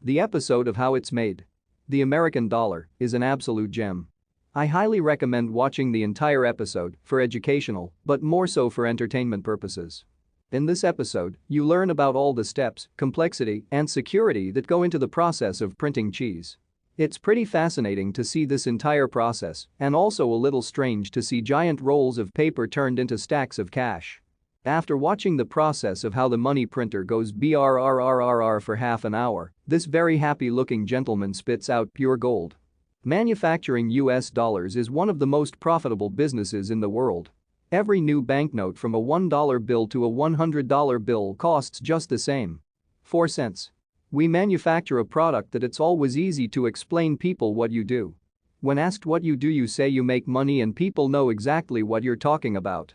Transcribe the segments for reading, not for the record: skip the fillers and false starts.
The episode of how it's made. The American dollar is an absolute gem. I highly recommend watching the entire episode for educational, but more so for entertainment purposes. In this episode, you learn about all the steps, complexity, and security that go into the process of printing cheese. It's pretty fascinating to see this entire process, and also a little strange to see giant rolls of paper turned into stacks of cash. After watching the process of how the money printer goes brrrrrr for half an hour, this very happy-looking gentleman spits out pure gold. Manufacturing US dollars is one of the most profitable businesses in the world. Every new banknote from a $1 bill to a $100 bill costs just the same. 4 cents. We manufacture a product that it's always easy to explain people what you do. When asked what you do, you say you make money, and people know exactly what you're talking about.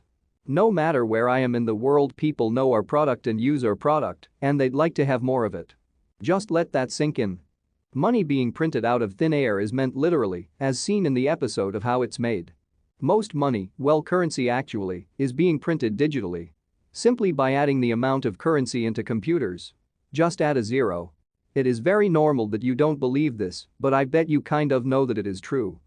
No matter where I am in the world, people know our product and use our product, and they'd like to have more of it. Just let that sink in. Money being printed out of thin air is meant literally, as seen in the episode of how it's made. Most money, well, currency actually, is being printed digitally. Simply by adding the amount of currency into computers. Just add a zero. It is very normal that you don't believe this, but I bet you kind of know that it is true.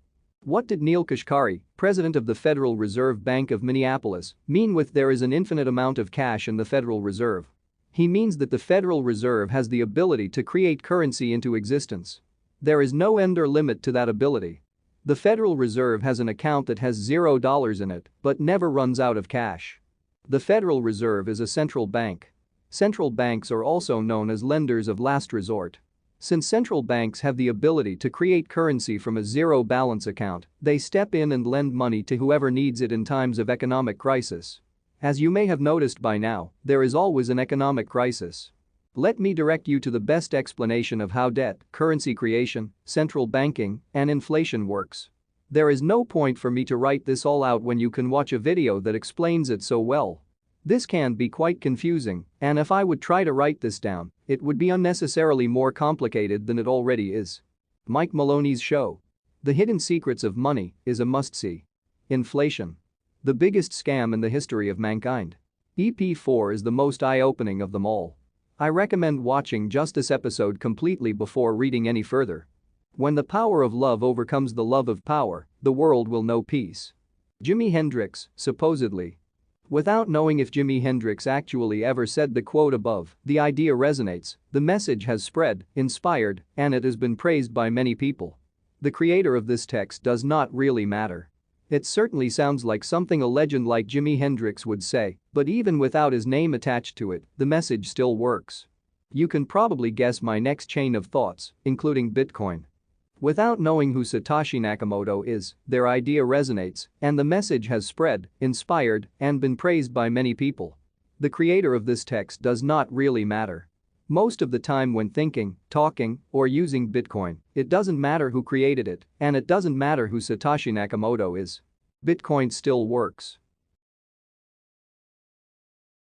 What did Neel Kashkari, president of the Federal Reserve Bank of Minneapolis, mean with "there is an infinite amount of cash in the Federal Reserve"? He means that the Federal Reserve has the ability to create currency into existence. There is no end or limit to that ability. The Federal Reserve has an account that has $0 in it but never runs out of cash. The Federal Reserve is a central bank. Central banks are also known as lenders of last resort. Since central banks have the ability to create currency from a zero balance account, they step in and lend money to whoever needs it in times of economic crisis. As you may have noticed by now, there is always an economic crisis. Let me direct you to the best explanation of how debt, currency creation, central banking, and inflation works. There is no point for me to write this all out when you can watch a video that explains it so well. This can be quite confusing, and if I would try to write this down, it would be unnecessarily more complicated than it already is. Mike Maloney's show. The Hidden Secrets of Money is a must-see. Inflation. The biggest scam in the history of mankind. EP4 is the most eye-opening of them all. I recommend watching just this episode completely before reading any further. When the power of love overcomes the love of power, the world will know peace. Jimi Hendrix, supposedly. Without knowing if Jimi Hendrix actually ever said the quote above, the idea resonates, the message has spread, inspired, and it has been praised by many people. The creator of this text does not really matter. It certainly sounds like something a legend like Jimi Hendrix would say, but even without his name attached to it, the message still works. You can probably guess my next chain of thoughts, including Bitcoin. Without knowing who Satoshi Nakamoto is, their idea resonates, and the message has spread, inspired, and been praised by many people. The creator of this text does not really matter. Most of the time when thinking, talking, or using Bitcoin, it doesn't matter who created it, and it doesn't matter who Satoshi Nakamoto is. Bitcoin still works.